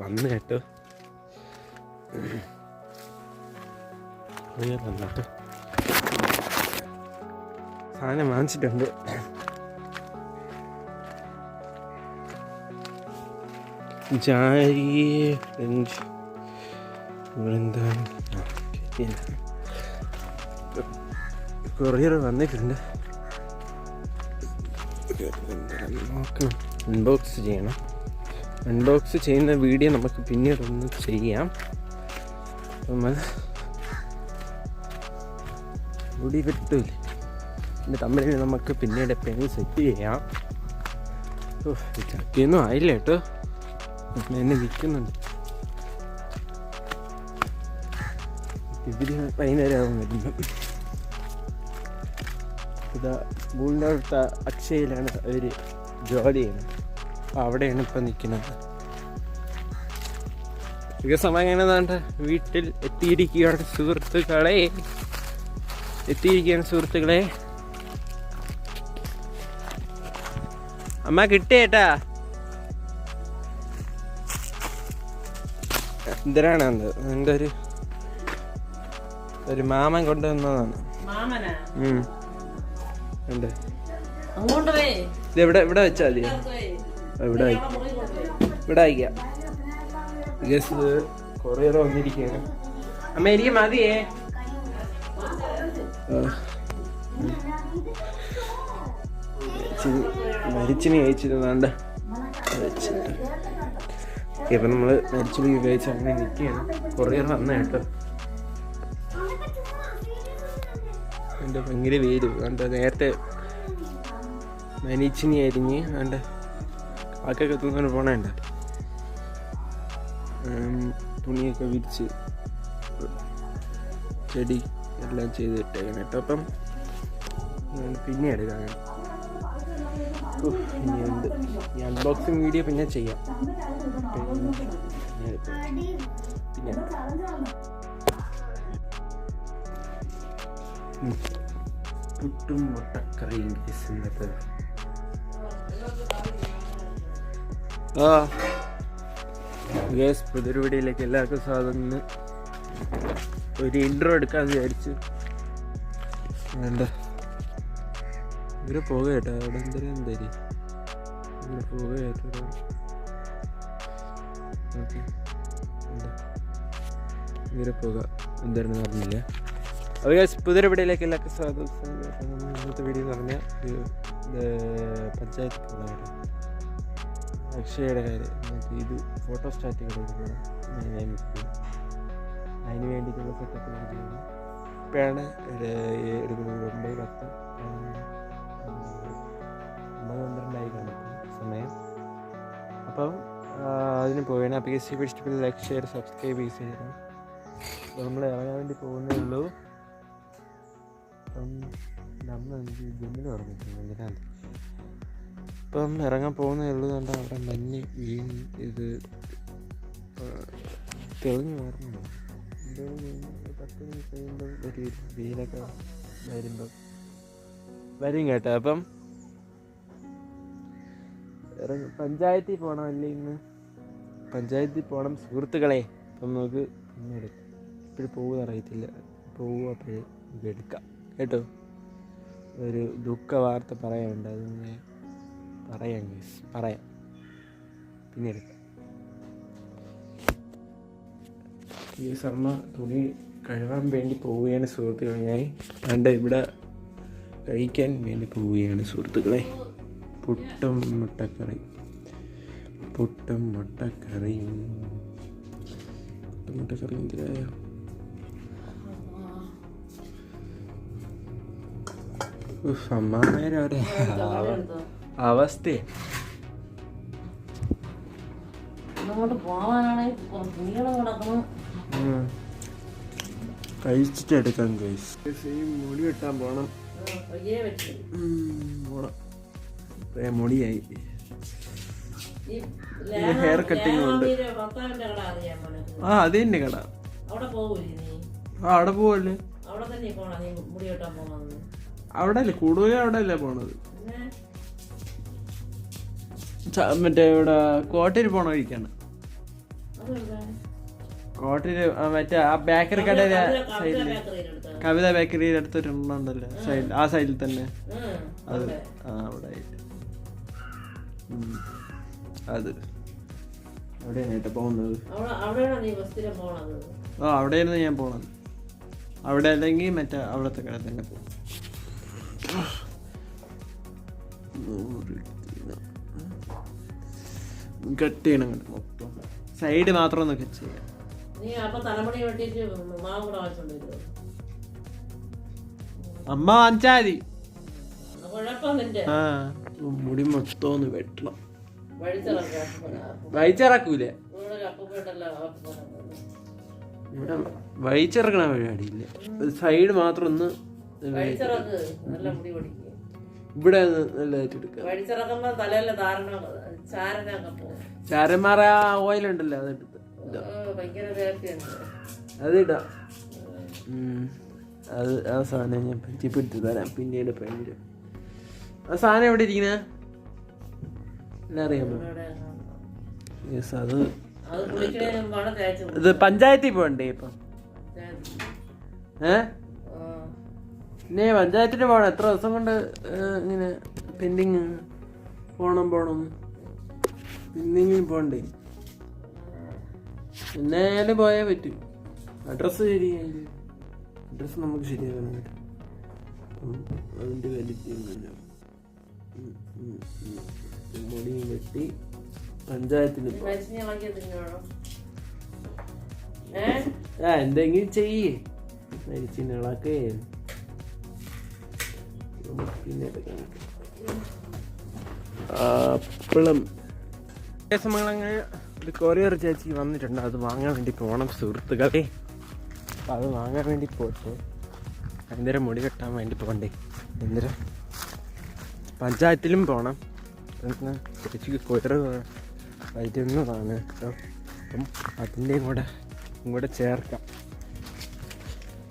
വന്ന് കേട്ടോ വന്നിട്ട് സാധനം വാങ്ങിച്ചിട്ടുണ്ട്. കൊറിയർ വന്നിട്ടുണ്ട്. നോക്കണം, അൺബോക്സ് ചെയ്യണം. അൺബോക്സ് ചെയ്യുന്ന വീഡിയോ നമുക്ക് പിന്നീട് ഒന്ന് ചെയ്യാം. നമ്മൾ മുടി കിട്ടില്ല, എൻ്റെ തമ്മിൽ നമുക്ക് പിന്നീട് എപ്പോഴും സെറ്റ് ചെയ്യാം. ചക്കയൊന്നും ആയില്ല കേട്ടോ, എന്നെ വിൽക്കുന്നുണ്ട്. ഇവര് വൈകുന്നേരമാകും വരുന്നു. ഇതാ സ്കൂളിൻ്റെ അടുത്ത അക്ഷയയിലാണ് അവർ ജോലി ചെയ്യുന്നത്. അപ്പോൾ അവിടെയാണ് ഇപ്പം നിൽക്കുന്നത്. സമയം എങ്ങനെയാണ്ട് വീട്ടിൽ എത്തിയിരിക്കുകയാണ് സുഹൃത്തുക്കളെ. അമ്മ കിട്ടിയേട്ടാ. എന്തിനാണ് എൻ്റെ ഒരു മാമൻ കൊണ്ടുവന്നതാണ്. ഇവിടെ വെച്ചാൽ മതി, ഇവിടെ അയക്കാം. ഗസ് കൊറിയർ വന്നിരിക്കുകയാണ്. അമ്മ എനിക്ക് മതിയേ. മരിച്ചിന് കഴിച്ചിരുന്നാണ്ട് വെച്ചിട്ട് ഇപ്പം നമ്മൾ മരിച്ചിന് കഴിച്ച് അങ്ങനെ നിൽക്കുകയാണ്. കൊറിയർ വന്ന കേട്ടോ. എൻ്റെ ഭയങ്കര വെയിൽ കണ്ട. നേരത്തെ മരിച്ചിനി അരിഞ്ഞ് കണ്ട ആക്കൊക്കെ തിന്നോണ്ട് പോണേണ്ട. തുണിയൊക്കെ വിരിച്ച് ചെടി എല്ലാം ചെയ്തിട്ടേക്കണം കേട്ടോ. അപ്പം പിന്നെ എടുക്കാം. ഇനി എന്ത്, ഈ അൺബോക്സിങ് വീഡിയോ പിന്നെ ചെയ്യാം. പിന്നെ പുട്ടും മുട്ടക്കറിയും ഇന്നത്തെ. പുതിയൊരു വീഡിയോയിലേക്ക് എല്ലാവർക്കും സ്വാഗതം. ഒരു ഇൻട്രോ എടുക്കാമെന്ന് വിചാരിച്ചു. വേണ്ട, ഇവരെ പോക കേട്ടോ. അവിടെ എന്തായാലും ഇവരെ പോക കേട്ടോ. ഇവരെ പോക എന്തായിരുന്നു പറഞ്ഞില്ല. അപ്പോൾ പുതിയൊരു വീഡിയോയിലേക്ക് എല്ലാവർക്കും സ്വാഗതം. ഇന്നത്തെ വീഡിയോ എന്ന് പറഞ്ഞാൽ പഞ്ചായത്ത് പോകാൻ അക്ഷയയുടെ കാര്യം. ഇത് ഫോട്ടോ സ്റ്റാറ്റ് ചെയ്തിരിക്കണം. അതിന് വേണ്ടിയിട്ടുള്ള സെറ്റപ്പ് ചെയ്യുന്നത്. ഇപ്പോഴാണ് എടുക്കുന്നത്. 9:12 കാണും സമയം. അപ്പം അതിന് പോവുകയാണ്. അപ്പോൾ ഇഷ്ടപ്പെട്ട് ലൈക്ക്, ഷെയർ, സബ്സ്ക്രൈബ് ചെയ്യണം. അപ്പോൾ നമ്മൾ ഇറങ്ങാൻ വേണ്ടി പോകുന്നേ ഉള്ളൂ. അപ്പം നമ്മൾ ജിമ്മിൽ പറഞ്ഞിട്ടുണ്ട് എന്തിനാണ്. ഇപ്പം ഇറങ്ങാൻ പോകുന്നേ ഉള്ളൂ. കണ്ട അവിടെ മഞ്ഞ് ഇത് തെളിഞ്ഞ് മാറുന്നു. 10 മിനിറ്റ് കഴിയുമ്പോൾ ഒരു വെയിലൊക്കെ വരും കേട്ടോ. അപ്പം പഞ്ചായത്തിൽ പോകണം അല്ലേ ഇന്ന്? പഞ്ചായത്തിൽ പോകണം സുഹൃത്തുക്കളെ. അപ്പം നമുക്ക് പിന്നെ എടുക്കാം. ഇപ്പോഴും പോകുക അറിയത്തില്ല. പോവുക അപ്പോഴേ നമുക്ക് എടുക്കാം കേട്ടോ. ഒരു ദുഃഖ വാർത്ത പറയാനുണ്ട്, അതിങ്ങനെ പറയാം പിന്നെ എടുക്കാം. ഈ സർമ്മ തുണി കഴുകാൻ വേണ്ടി പോവുകയാണ് സുഹൃത്തുക്കളെ. ഞാൻ കണ്ട ഇവിടെ കഴിക്കാൻ വേണ്ടി പോവുകയാണ് സുഹൃത്തുക്കളെ. പുട്ടും മുട്ടക്കറിയും എന്തിനായ അമ്മാമേരൊരു അവസ്ഥ. കഴിച്ചിട്ട് എടുക്കാം. മുടി വെട്ടാൻ പോണം. മുടിയായി. ഹെയർ കട്ടിങ് ഉണ്ട്. അത് തന്നെ കട. അവിടെ പോവല്ലേ? അവിടെ അല്ലേ കൂടുതലും അവിടെ അല്ലേ പോണത്. മറ്റേ ഇവിടെ കോട്ടയിൽ പോണ വഴിക്കാണ്. കോട്ടയിൽ മറ്റേ ആ ബേക്കറി കടയിലെ സൈഡിൽ, കവിത ബേക്കറിയുടെ അടുത്തൊരു ഉണ്ടല്ലോ സൈഡിൽ, ആ സൈഡിൽ തന്നെ. അത് അവിടെ ആയിട്ട് അത് അവിടെയാണ് കേട്ടോ പോകുന്നത്. അവിടെയായിരുന്നു ഞാൻ പോണത്. അവിടെ അല്ലെങ്കിൽ മറ്റേ അവിടത്തെ കട തന്നെ പോകും. കട്ട് ചെയ്യണം മൊത്തം, സൈഡ് മാത്രം ഒന്ന് കട്ട് ചെയ്യാം. അമ്മ വാങ്ങിച്ചാ മതി. ആ മുടി മൊത്തം ഒന്ന് വെട്ടണം. വഴിച്ചിറക്കൂലേ? ഇവിടെ വഴിച്ചിറക്കണ പരിപാടിയില്ല, സൈഡ് മാത്രം ഒന്ന് ഇവിടെ നല്ലതായിട്ട് എടുക്കാം. ചാരന്മാറ ഓയിലുണ്ടല്ലോ അതെടുത്ത് അതിടാം. അത് ആ സാധനം ഞാൻ പറ്റിപ്പിടുത്ത് തരാം പിന്നീട്. പെണ്ണില് ആ സാധനം എവിടെ ഇരിക്കുന്ന എല്ലാം അറിയാമോ? യെസ്, അത് ഇത് പഞ്ചായത്തിൽ പോകണ്ടേ ഇപ്പം? പിന്നെ പഞ്ചായത്തിന് പോകണം. എത്ര ദിവസം കൊണ്ട് ഇങ്ങനെ പെൻഡിങ്? പോണം പിന്നെങ്കിലും പോകണ്ടേ? എന്നായാലും പോയാൽ പറ്റും. അഡ്രസ്സ് ശരിയായില്ല, അഡ്രസ്സ് നമുക്ക് ശരിയാക്കാൻ പറ്റും. അതിൻ്റെ വലിയൊന്നുമില്ല. മുടിയും വെട്ടി പഞ്ചായത്തിന് എന്തെങ്കിലും ചെയ്യേ, മരിച്ചിനളൊക്കെ പിന്നെ അപ്പളം. നമ്മളങ്ങനെ ഒരു കൊറിയർ ചേച്ചി വന്നിട്ടുണ്ട്, അത് വാങ്ങാൻ വേണ്ടി പോകണം സുഹൃത്തുക്കളെ. അപ്പം അത് വാങ്ങാൻ വേണ്ടി പോയിട്ട് അന്നേരം മുടി കെട്ടാൻ വേണ്ടി പോകണ്ടേ, അന്നേരം പഞ്ചായത്തിലും പോകണം. ചേച്ചിക്ക് കൊറിയർ വരുന്നതാണ് കേട്ടോ. അപ്പം അതിൻ്റെയും കൂടെ ചേർക്കാം.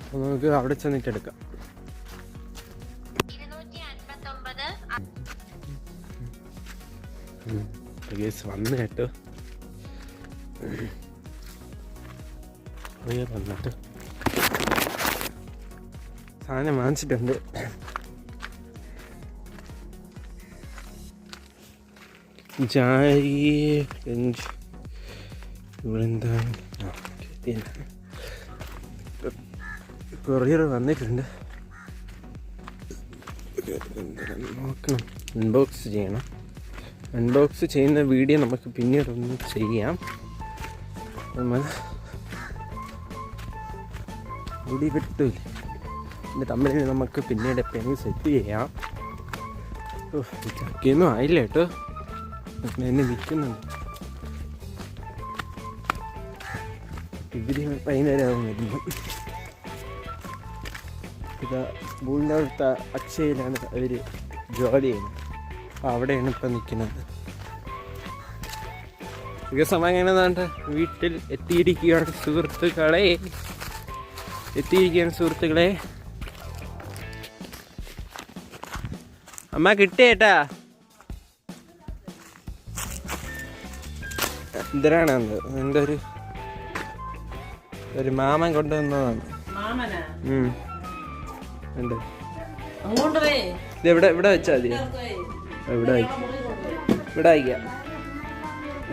അപ്പം നമുക്ക് അവിടെ ചെന്നിട്ട് എടുക്കാം. വന്ന് കേട്ടോ, വന്നിട്ട് സാധനം വാങ്ങിച്ചിട്ടുണ്ട്. ഇവിടെന്താ കൊറിയർ വന്നിട്ടുണ്ട്. നോക്കണം, അൺബോക്സ് ചെയ്യണം. അൺബോക്സ് ചെയ്യുന്ന വീഡിയോ നമുക്ക് പിന്നീട് ഒന്ന് ചെയ്യാം. നമ്മൾ മുടി വെട്ടൂല, എൻ്റെ തമ്മിൽ നമുക്ക് പിന്നീട് എപ്പോഴും സെറ്റ് ചെയ്യാം. ചക്കയൊന്നും ആയില്ല കേട്ടോ, എന്നെ നിൽക്കുന്നുണ്ട്. ഇവര് വൈകുന്നേരം വരുമ്പോൾ ഇതാ സ്കൂളിൻ്റെ അടുത്ത അക്ഷയയിലാണ് അവർ ജോലി ചെയ്യുന്നത്. അപ്പോൾ അവിടെയാണ് ഇപ്പം നിൽക്കുന്നത്. സമയം എങ്ങനെയാണ്ട് വീട്ടിൽ എത്തിയിരിക്കുകയാണ് സുഹൃത്തുക്കളെ. അമ്മ കിട്ടിയേട്ടാ. എന്തിനാണ് എൻ്റെ ഒരു മാമൻ കൊണ്ടുവന്നതാണ്. ഉണ്ട്, ഇവിടെ വെച്ചാൽ മതി. ഇവിടെ അയക്കാം.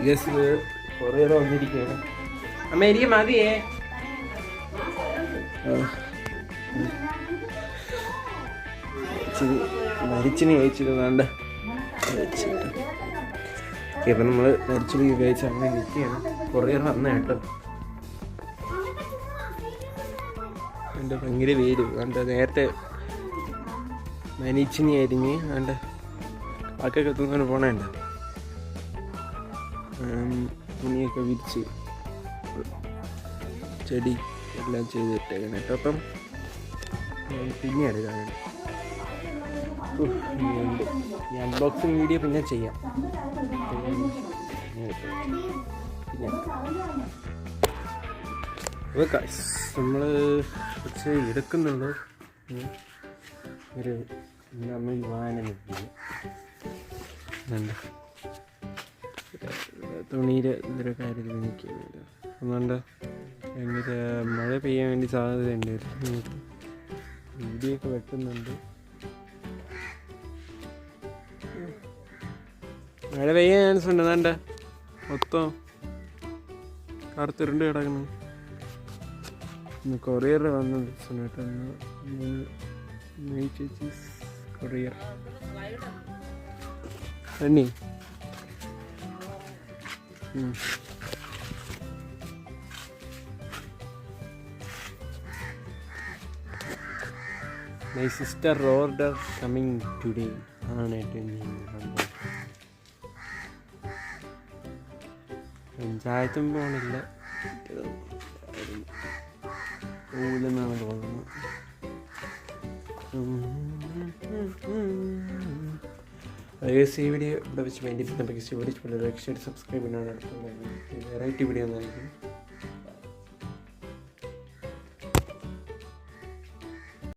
ഗസ് കൊറിയർ വന്നിരിക്കുകയാണ്. അമ്മ എനിക്ക് മതിയേ. മരിച്ചിന് കഴിച്ചിരുന്നാണ്ട് വെച്ചിട്ട് ഇപ്പം നമ്മൾ മരിച്ചിന് കഴിച്ച് അങ്ങനെ നിൽക്കുകയാണ്. കൊറിയർ വന്ന കേട്ടോ. എൻ്റെ ഭയങ്കര വെയിൽ കണ്ട് നേരത്തെ മരിച്ചിനി അരിഞ്ഞ് കണ്ട് ബാക്കിയൊക്കെ എത്തുന്നതിന് പോണേണ്ട. തുണിയൊക്കെ വിരിച്ച് ചെടി എല്ലാം ചെയ്തിട്ടേക്കണം കേട്ടോ. അപ്പം പിന്നെ എടുക്കാനുണ്ട്. ഈ അൺബോക്സിങ് വീഡിയോ പിന്നെ ചെയ്യാം. നമ്മൾ കുറച്ച് എടുക്കുന്നുണ്ട്. ഒരു നമ്മൾ വാഹനം നിൽക്കുന്നു. തുണിയിൽ എന്തൊരു കാര്യത്തിൽ നിൽക്കുന്നില്ല. അതുകൊണ്ട് ഭയങ്കര മഴ പെയ്യാൻ വേണ്ടി സാധ്യതയുണ്ട്. വീഡിയൊക്കെ വെട്ടുന്നുണ്ട്. മഴ പെയ്യാൻ ചാൻസ് ഉണ്ട്. വേണ്ട മൊത്തം കറുത്തിരുണ്ട് കിടക്കണം. ഇന്ന് കൊറിയർ വന്നത് കേട്ടോ. കൊറിയർ എണ്ണി my sister order coming today ആണ് ഏറ്റവും പഞ്ചായത്തും പോകണില്ല, പോലെന്നാണ് തോന്നുന്നത്. ഈ വീഡിയോ ഇവിടെ വെച്ച് വേണ്ടി സബ്സ്ക്രൈബ് ചെയ്യാനാണ് അടുത്ത വെറൈറ്റി വീഡിയോ എന്നായിരിക്കും.